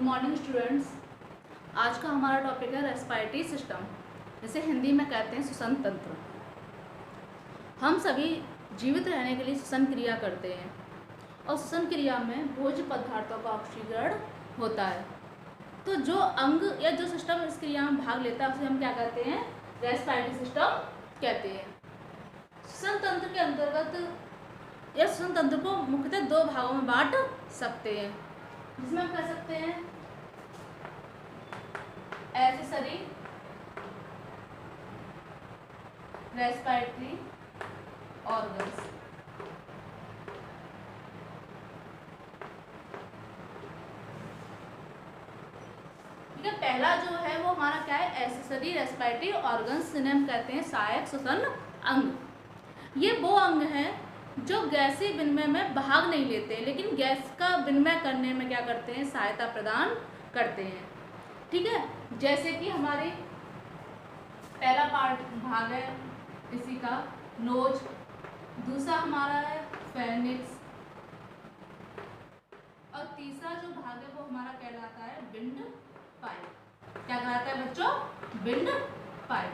Morning students. आज का हमारा टॉपिक है रेस्पिरेटरी सिस्टम, जिसे हिंदी में कहते हैं श्वसन तंत्र। हम सभी जीवित रहने के लिए श्वसन क्रिया करते हैं और श्वसन क्रिया में भोज्य पदार्थों का ऑक्सीकरण होता है। तो जो अंग या जो सिस्टम इस क्रिया में भाग लेता है उसे हम क्या कहते हैं? रेस्पिरेटरी सिस्टम कहते हैं। श्वसन तंत्र के अंतर्गत या श्वसन तंत्र को मुख्यतः दो भागों में बांट सकते हैं, जिसमें हम कह सकते हैं एक्सेसरी रेस्पिरेटरी ऑर्गन्स। ठीक है, पहला जो है वो हमारा क्या है? एक्सेसरी रेस्पिरेटरी ऑर्गन्स, जिन्हें हम कहते हैं सहायक श्वसन अंग। ये वो अंग हैं जो गैसीय विनिमय में भाग नहीं लेते, लेकिन गैस का विनिमय करने में क्या करते हैं? सहायता प्रदान करते हैं। ठीक है, जैसे कि हमारी पहला भाग है इसी का नोज, दूसरा हमारा है फेनिक्स, और तीसरा जो भाग है वो हमारा कहलाता है विंड पाइप। क्या कहलाता है बच्चों? Wind pipe.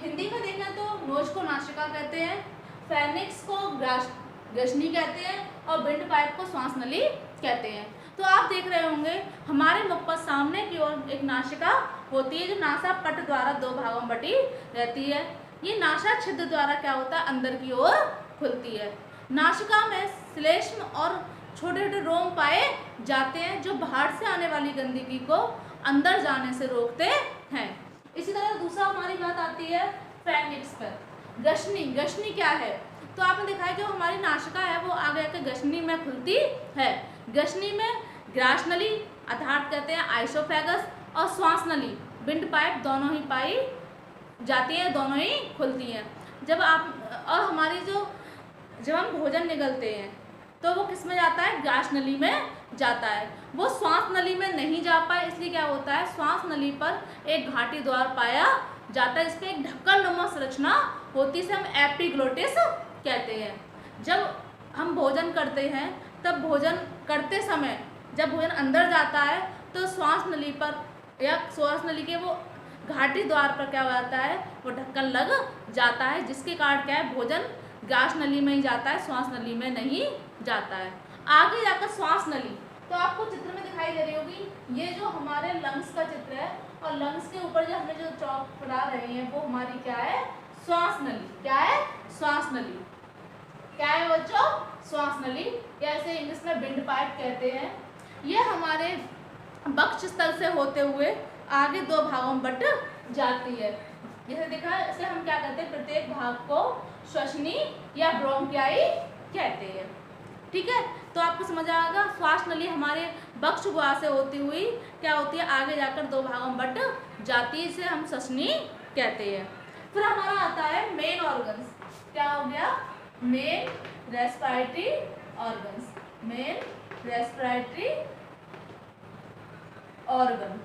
हिंदी में देखें तो नोज को नासिका कहते हैं, फेनिक्स को ग्रसनी कहते हैं और विंड पाइप को श्वास नली कहते हैं। तो आप देख रहे होंगे हमारे मुख पर सामने की ओर एक नासिका होती है, जो नासा पट द्वारा दो भागों में बटी रहती है। ये नासा छिद्र द्वारा क्या होता है? अंदर की ओर खुलती है। नासिका में श्लेष्म और छोटे छोटे रोम पाए जाते हैं, जो बाहर से आने वाली गंदगी को अंदर जाने से रोकते हैं। इसी तरह दूसरा हमारी बात आती है फेनिक्स पर। ग्रसनी क्या है? तो आपने देखा है जो हमारी नासिका है वो आगे आके ग्रसनी में खुलती है। ग्रसनी में ग्रास नली अर्थात कहते हैं आइसोफेगस और श्वास नली विंड पाइप दोनों ही पाई जाती है, दोनों ही खुलती हैं। जब हम भोजन निगलते हैं तो वो किस में जाता है? ग्रास नली में जाता है। वो श्वास नली में नहीं जा पाए, इसलिए क्या होता है? श्वास नली पर एक घाटी द्वार पाया जाता है, इस पर एक ढक्कन नुमा संरचना होती है, इसे हम एपिग्लोटिस कहते हैं। जब हम भोजन करते हैं तब भोजन करते समय जब भोजन अंदर जाता है तो श्वास नली पर या श्वास नली के वो घाटी द्वार पर क्या हो जाता है? वो ढक्कन लग जाता है, जिसके कारण क्या है? भोजन ग्रास नली में ही जाता है, श्वास नली में नहीं जाता है। आगे जाकर श्वास नली, तो आपको चित्र में दिखाई दे रही होगी, ये जो हमारे लंग्स का चित्र है और लंग्स के ऊपर जो हमें जो चौक पड़ा रहे हैं वो हमारी क्या है? श्वास नली। क्या है? श्वास नली। क्या है बच्चों? श्वास नली, या इसे इंग्लिश में विंड पाइप कहते हैं। ये हमारे वक्ष स्थल से होते हुए आगे दो भागों में बट जाती है। जैसे देखा है, इसे हम क्या कहते हैं? प्रत्येक भाग को श्वसनी या ब्रोंकियाई कहते हैं। ठीक है, तो आपको समझ आएगा श्वास नली हमारे वक्ष गुहा से होती हुई क्या होती है? आगे जाकर दो भागों में बट जाती है, इसे हम श्वसनी कहते हैं। फिर हमारा आता है मेन ऑर्गन्स। क्या हो गया? Main respiratory organs. Main respiratory organ.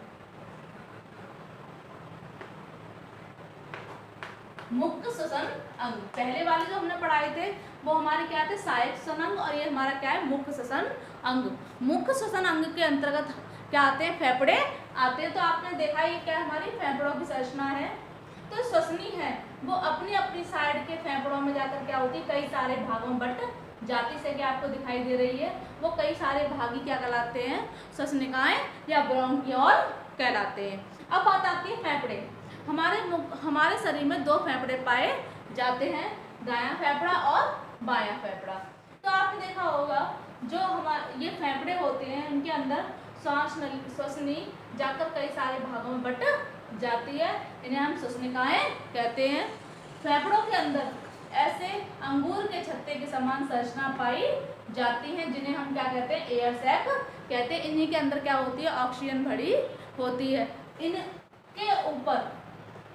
मुख्य श्वसन अंग। पहले वाले जो हमने पढ़ाए थे वो हमारे क्या थे? सहायक श्वसन अंग, और ये हमारा क्या है? मुख्य श्वसन अंग। मुख्य श्वसन अंग के अंतर्गत क्या आते हैं? फेफड़े आते हैं। तो आपने देखा ये क्या हमारी फेफड़ों की संरचना है। तो श्वसनी है वो अपनी अपनी साइड के फेफड़ों में जाकर क्या होती है? कई सारे भागों में बट जाति से क्या आपको दिखाई दे रही है, वो कई सारे भागी क्या कहलाते हैं? श्वसनिकाएं या ब्रोंकियोल कहलाते हैं। अब बात आती है फेफड़े। हमारे शरीर में दो फेफड़े पाए जाते हैं, दायां फेफड़ा और बायां फेफड़ा। तो आपने देखा होगा जो हमारे ये फेफड़े होते हैं इनके अंदर श्वसनी जाकर कई सारे भागों में बट जाती है, इन्हें हम श्वसनिकाएं कहते हैं। फेफड़ों के अंदर ऐसे अंगूर के छत्ते के समान संरचना पाई जाती है, जिन्हें हम क्या कहते हैं? एयर सैक कहते हैं। इन्हीं के अंदर क्या होती है? ऑक्सीजन भरी होती है। इनके ऊपर,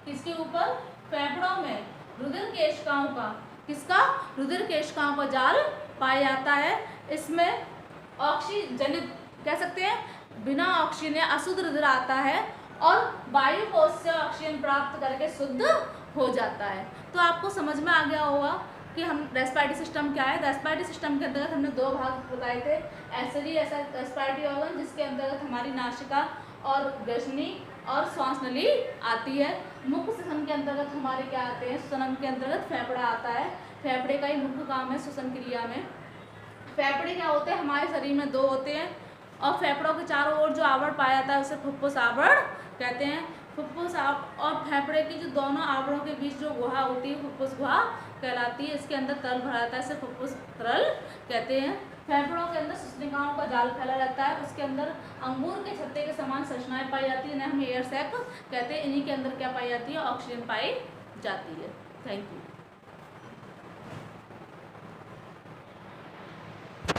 किसके ऊपर? फेफड़ों में रुधिर केशिकाओं का, किसका? रुधिर केशिकाओं का जाल पाया जाता है। इसमें ऑक्सीजनित कह सकते हैं, बिना ऑक्सीजन या अशुद्ध रुधिर आता है और वायु कोश से ऑक्सीजन प्राप्त करके शुद्ध हो जाता है। तो आपको समझ में आ गया होगा कि हम रेस्पिरेटरी सिस्टम क्या है। रेस्पिरेटरी सिस्टम के अंतर्गत हमने दो भाग बताए थे, ऐसा रेस्पिरेटरी ऑर्गन जिसके अंतर्गत हमारी नासिका और ग्रसनी और श्वास नली आती है। मुख्य श्वसन के अंतर्गत हमारे क्या आते हैं, श्वसन के अंतर्गत फेफड़ा आता है। फेफड़े का ही मुख्य काम है श्वसन क्रिया में। फेफड़े क्या होते हैं, हमारे शरीर में दो होते हैं और फेफड़ों के चारों ओर जो आवरण पाया जाता है उसे फुफ्फुस आवरण कहते हैं। फुफ्फुस और फेफड़े की जो दोनों आवरणों के बीच जो गुहा होती है फुफ्फुस गुहा कहलाती है। इसके अंदर तरल भरा रहता है, इसे फुफ्फुस तरल कहते हैं। फेफड़ों के अंदर श्वसनिकाओं का जाल फैला रहता है, उसके अंदर अंगूर के छत्ते के समान संरचनाएं पाई जाती है, इन्हें हम एयर सैक कहते हैं। इन्हीं के अंदर क्या पाई जाती है, ऑक्सीजन पाई जाती है। Thank you.